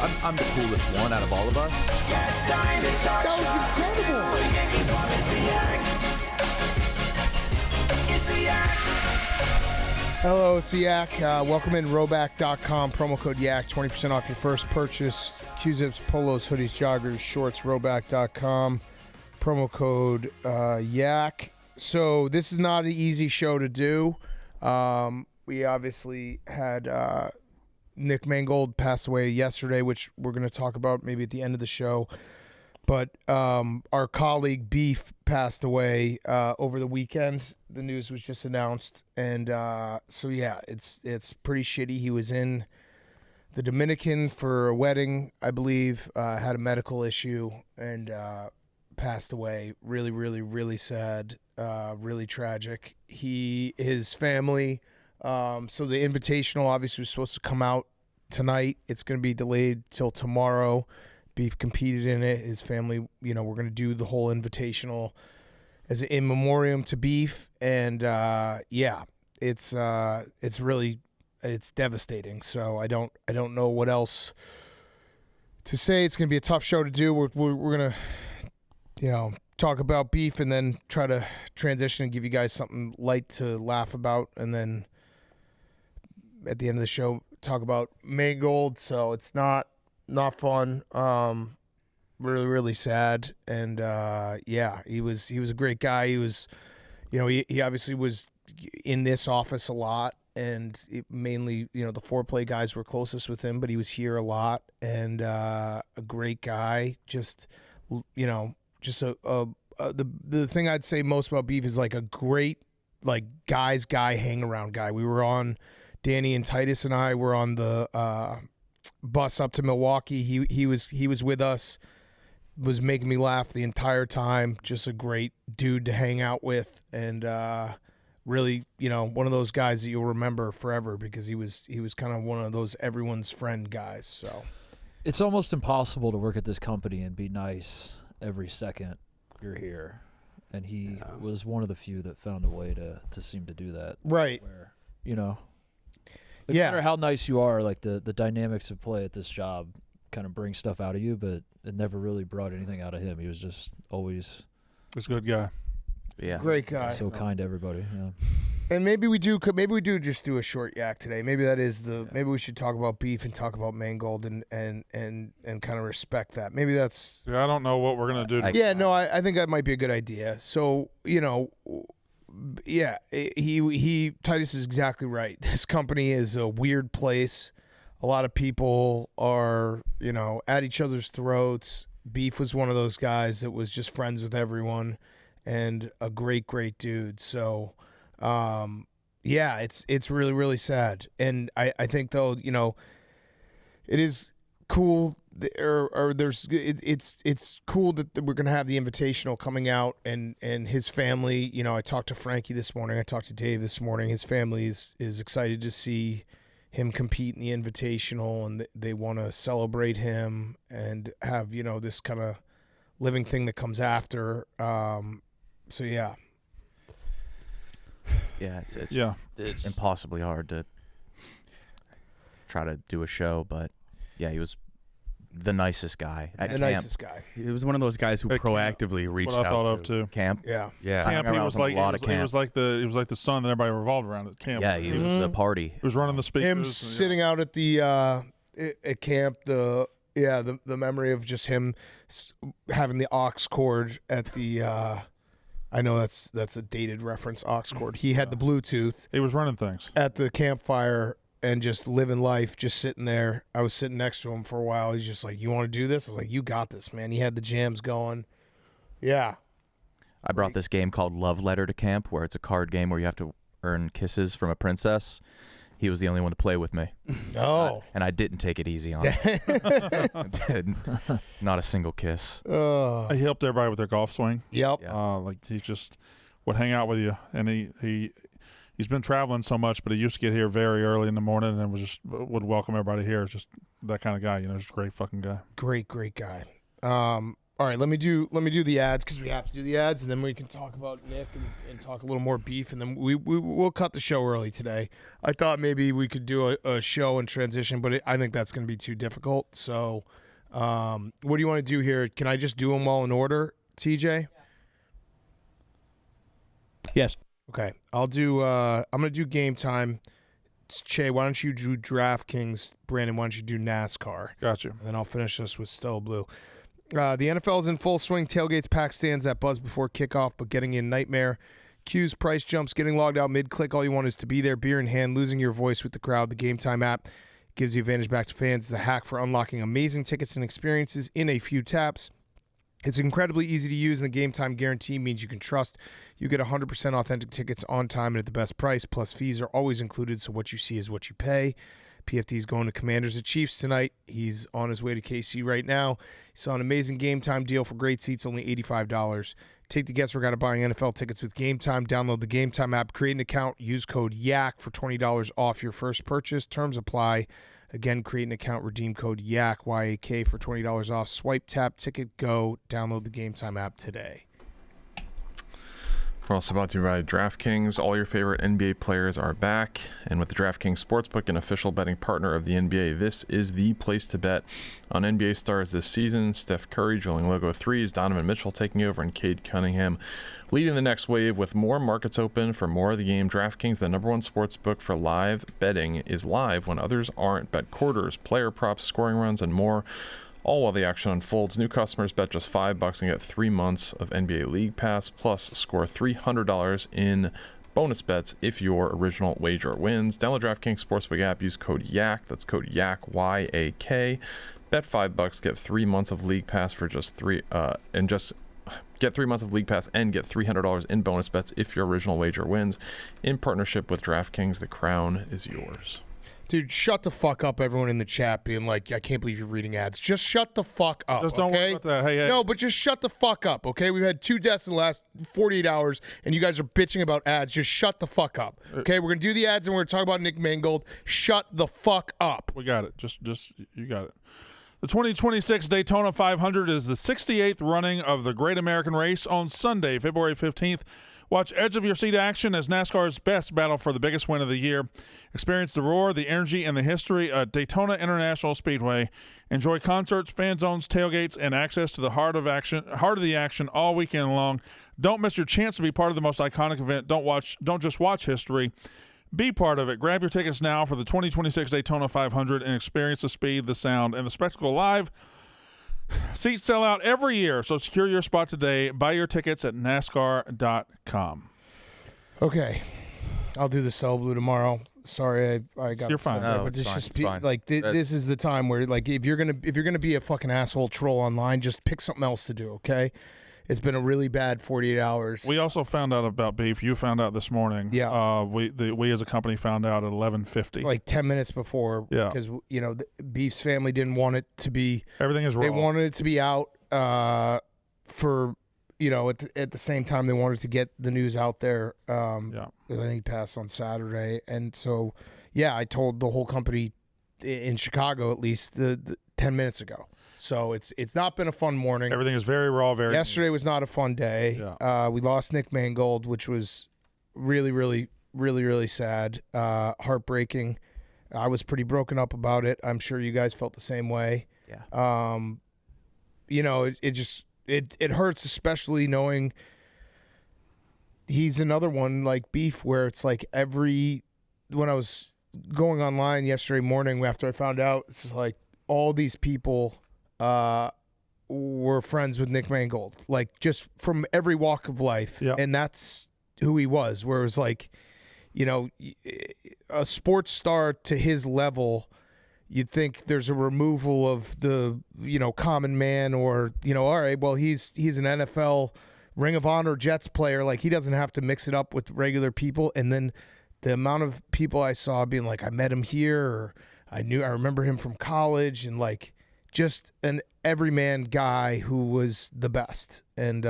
I'm the coolest one out of all of us. That was incredible. Hello, it's the Yak. Welcome in Roback.com. Promo code Yak. 20% off your first purchase. Q-Zips, polos, hoodies, joggers, shorts. Roback.com. Promo code Yak. So this is not an easy show to do. We obviously had Nick Mangold passed away yesterday, which we're going to talk about maybe at the end of the show. But our colleague Beef passed away over the weekend. The news was just announced, and so yeah, it's pretty shitty. He was in the Dominican for a wedding, I believe. Had a medical issue and passed away. Really, really, really sad. Really tragic. His family. So the Invitational obviously was supposed to come out tonight. It's going to be delayed till tomorrow. Beef competed in it. His family, we're going to do the whole Invitational as an in memoriam to Beef, and yeah, it's devastating. So I don't know what else to say. It's going to be a tough show to do. We're going to talk about Beef and then try to transition and give you guys something light to laugh about, and then at the end of the show talk about Mangold. So it's not fun. Really, really sad. And yeah, he was a great guy. He was, he obviously was in this office a lot, and mainly, the foreplay guys were closest with him, but he was here a lot, and a great guy. Just, the thing I'd say most about Beef is like a great guy hang around guy. We were on, Danny and Titus and I were on the bus up to Milwaukee. He was with us, was making me laugh the entire time. Just a great dude to hang out with, and really, one of those guys that you'll remember forever, because he was kind of one of those everyone's friend guys. So it's almost impossible to work at this company and be nice every second you're here, and he was one of the few that found a way to seem to do that. Right. Where, no matter how nice you are, like the dynamics of play at this job kind of bring stuff out of you, but it never really brought anything out of him. He was just always a good guy. Yeah, great guy. So kind to everybody. Yeah. And maybe we do just do a short yak today. Maybe that is maybe we should talk about Beef and talk about Mangold and kind of respect that. Maybe that's. Yeah, I don't know what we're gonna do. I think that might be a good idea. So yeah, Titus is exactly right. This company is a weird place. A lot of people are, at each other's throats. Beef was one of those guys that was just friends with everyone, and a great, great dude. So, yeah, it's really, really sad. And I think though, it is cool, it's cool that we're gonna have the Invitational coming out, and his family. I talked to Franke this morning. I talked to Dave this morning. His family is excited to see him compete in the Invitational, and they want to celebrate him and have this kind of living thing that comes after. So yeah. Yeah, it's impossibly hard to try to do a show, but yeah, he was the nicest guy at camp. Nicest guy. He was one of those guys who proactively reached out. What I thought of too. Camp. Yeah. Camp. He was like the son that everybody revolved around at camp. Yeah, he was the party. He was running the speakers. Him sitting out at the at camp. The memory of just him having the aux cord at the. I know that's a dated reference. Aux cord. He had the Bluetooth. He was running things at the campfire. And just living life, just sitting there. I was sitting next to him for a while. He's just like, "You want to do this?" I was like, "You got this, man." He had the jams going. Yeah. I brought this game called Love Letter to camp, where it's a card game where you have to earn kisses from a princess. He was the only one to play with me. Oh. And I didn't take it easy on him. I did. Not a single kiss. He helped everybody with their golf swing. Yep. Yeah. He just would hang out with you, and he's been traveling so much, but he used to get here very early in the morning and would welcome everybody here. Just that kind of guy, just a great fucking guy. Great, great guy. All All right, let me do the ads because we have to do the ads, and then we can talk about Nick and talk a little more beef, and then we'll cut the show early today. I thought maybe we could do a show and transition, but I think that's going to be too difficult. So, what do you want to do here? Can I just do them all in order, TJ? Yes. Okay, I'll do. I'm going to do Game Time. Che, why don't you do DraftKings? Brandon, why don't you do NASCAR? Got you. And then I'll finish this with Stella Blue. The NFL is in full swing. Tailgates, pack stands, that buzz before kickoff, but getting in nightmare. Queues, price jumps, getting logged out mid-click. All you want is to be there, beer in hand, losing your voice with the crowd. The Game Time app gives you advantage back to fans. It's a hack for unlocking amazing tickets and experiences in a few taps. It's incredibly easy to use, and the Game Time guarantee means you can trust you get 100% authentic tickets on time and at the best price. Plus, fees are always included, so what you see is what you pay. PFD is going to Commanders at Chiefs tonight. He's on his way to KC right now. He saw an amazing Game Time deal for great seats, only $85. Take the guesswork out of buying NFL tickets with Game Time. Download the Game Time app, create an account, use code YAK for $20 off your first purchase. Terms apply. Again, create an account, redeem code YAK, Y-A-K, for $20 off. Swipe, tap, ticket, go. Download the Game Time app today. We're also brought to you by DraftKings. All your favorite NBA players are back. And with the DraftKings Sportsbook, an official betting partner of the NBA, this is the place to bet on NBA stars this season. Steph Curry drilling logo threes, Donovan Mitchell taking over, and Cade Cunningham leading the next wave. With more markets open for more of the game, DraftKings, the #1 sportsbook for live betting, is live when others aren't. Bet quarters, player props, scoring runs, and more, all while the action unfolds. New customers bet just $5 and get 3 months of NBA League Pass, plus score $300 in bonus bets if your original wager wins. Download DraftKings Sportsbook app, use code YAK, that's code YAK, Y-A-K. Bet $5, get 3 months of League Pass for just get 3 months of League Pass and get $300 in bonus bets if your original wager wins. In partnership with DraftKings, the crown is yours. Dude, shut the fuck up, everyone in the chat being like, I can't believe you're reading ads. Just shut the fuck up, Just don't worry about that. Hey. No, but just shut the fuck up, okay? We've had 2 deaths in the last 48 hours, and you guys are bitching about ads. Just shut the fuck up, okay? We're going to do the ads, and we're going to talk about Nick Mangold. Shut the fuck up. We got it. Just you got it. The 2026 Daytona 500 is the 68th running of the Great American Race on Sunday, February 15th. Watch edge-of-your-seat action as NASCAR's best battle for the biggest win of the year. Experience the roar, the energy, and the history at Daytona International Speedway. Enjoy concerts, fan zones, tailgates, and access to the heart of the action all weekend long. Don't miss your chance to be part of the most iconic event. Don't just watch history. Be part of it. Grab your tickets now for the 2026 Daytona 500 and experience the speed, the sound, and the spectacle live. Seats sell out every year, so secure your spot today. Buy your tickets at NASCAR.com. Okay. I'll do the Cell Blue tomorrow. Sorry, I got. You're fine. No, but it's fine, it's fine. like this is the time where, like, if you're gonna be a fucking asshole troll online, just pick something else to do. Okay. It's been a really bad 48 hours. We also found out about beef. You found out this morning. Yeah. We as a company found out at 11:50. Like 10 minutes before. Yeah. Because, Beef's family didn't want it to be. Everything is raw. They wanted it to be out for, at the same time they wanted to get the news out there. Yeah. I think he passed on Saturday. And so, yeah, I told the whole company in Chicago, at least, the 10 minutes ago. So it's not been a fun morning. Everything is very raw, very Yesterday was not a fun day. Yeah. We lost Nick Mangold, which was really, really, really, really sad, heartbreaking. I was pretty broken up about it. I'm sure you guys felt the same way. Yeah. It hurts, especially knowing he's another one like Beef, where it's like when I was going online yesterday morning after I found out, it's just like all these people were friends with Nick Mangold, like just from every walk of life. Yeah. And that's who he was, where it was like, a sports star to his level, you'd think there's a removal of the, common man, or, all right, well, he's an NFL Ring of Honor Jets player. Like, he doesn't have to mix it up with regular people. And then the amount of people I saw being like, I met him here, or I remember him from college, and like just an everyman guy who was the best. And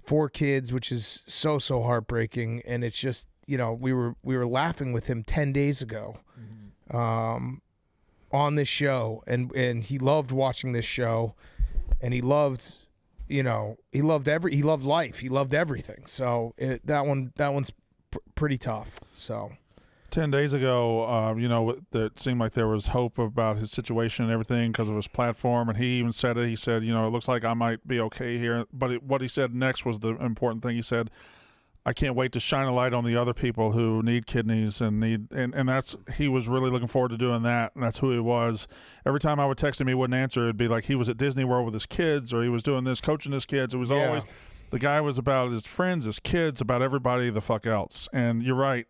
4 kids, which is so heartbreaking. And it's just, we were laughing with him 10 days ago on this show, and he loved watching this show. and he loved, he loved life. He loved everything. So that one's pretty tough. So 10 days ago, it seemed like there was hope about his situation and everything because of his platform, and he even said it. He said, it looks like I might be okay here. But what he said next was the important thing. He said, I can't wait to shine a light on the other people who need kidneys and he was really looking forward to doing that, and that's who he was. Every time I would text him, he wouldn't answer. It'd be like he was at Disney World with his kids, or he was doing this, coaching his kids. It was always, the guy was about his friends, his kids, about everybody the fuck else. And you're right.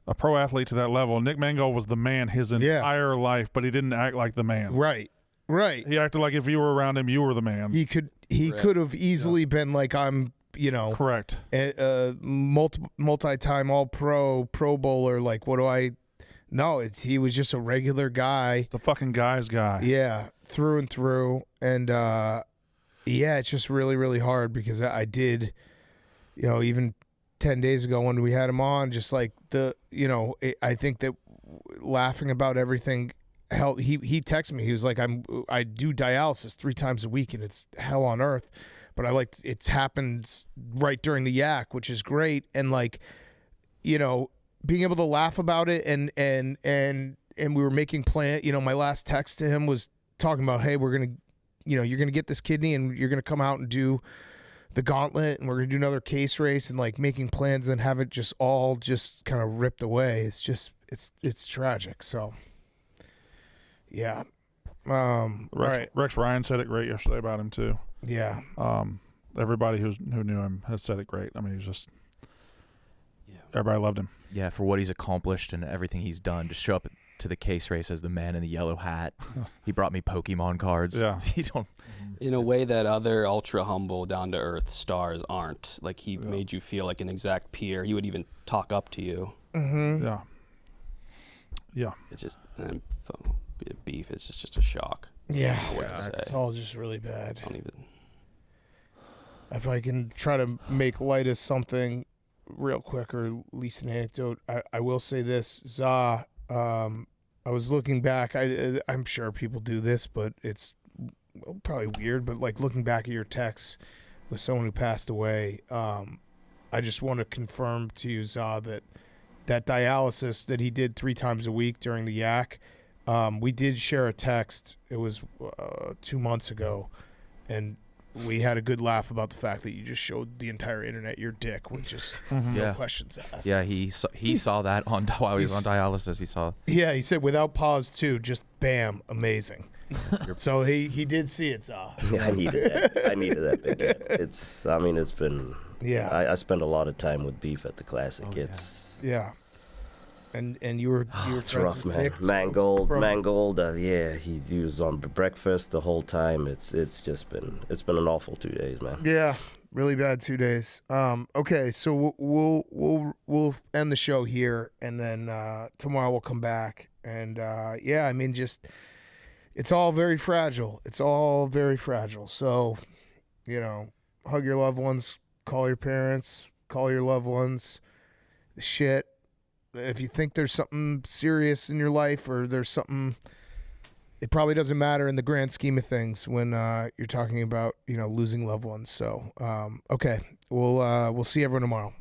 A pro athlete to that level. Nick Mangold was the man his entire life, but he didn't act like the man. Right. He acted like if you were around him, you were the man. He could have easily been like, I'm, correct. Multi-time All-Pro, Pro Bowler. Like, what do I? No, he was just a regular guy. The fucking guy's guy. Yeah, through and through. And it's just really, really hard because I did, even 10 days ago when we had him on, just like I think that laughing about everything helped. He texted me. He was like, I do dialysis 3 times a week and it's hell on earth, but it's happened right during the yak, which is great. And being able to laugh about it and we were making plans. My last text to him was talking about, hey, we're going to, you're going to get this kidney and you're going to come out and do the gauntlet, and we're going to do another case race, and making plans and have it just all just kind of ripped away. It's just, it's tragic. So yeah. Rex Ryan said it great yesterday about him too. Yeah. Everybody who knew him has said it great. I mean, he's just, everybody loved him. Yeah, for what he's accomplished and everything he's done, to show up to the case race as the man in the yellow hat. He brought me Pokemon cards. Yeah. In a way that other ultra humble, down to earth stars aren't. Like, he made you feel like an exact peer. He would even talk up to you. Mm-hmm. Yeah. It's just beef. It's just a shock. Yeah. It's all just really bad. I don't even. If I can try to make light of something real quick, or at least an anecdote, I will say this, Za. I was looking back. I'm sure people do this, but it's probably weird. But looking back at your texts with someone who passed away, I just want to confirm to you, Za, that dialysis that he did 3 times a week during the yak. We did share a text. It was 2 months ago, and we had a good laugh about the fact that you just showed the entire internet your dick with just no questions asked. Yeah, he saw that while he was on dialysis. He saw. Yeah, he said without pause too. Just bam, amazing. So he did see it, Za. Yeah, I needed that big hit. It's been. Yeah. I spent a lot of time with Beef at the Classic. Yeah. And you were it's rough, man. Mangold, he was on breakfast the whole time. It's been an awful 2 days, man. Yeah, really bad 2 days. Okay, so we'll end the show here, and then tomorrow we'll come back, and just it's all very fragile. It's all very fragile. So, hug your loved ones, call your parents, call your loved ones. Shit. If you think there's something serious in your life, or there's something, it probably doesn't matter in the grand scheme of things when you're talking about losing loved ones. So okay, we'll see everyone tomorrow.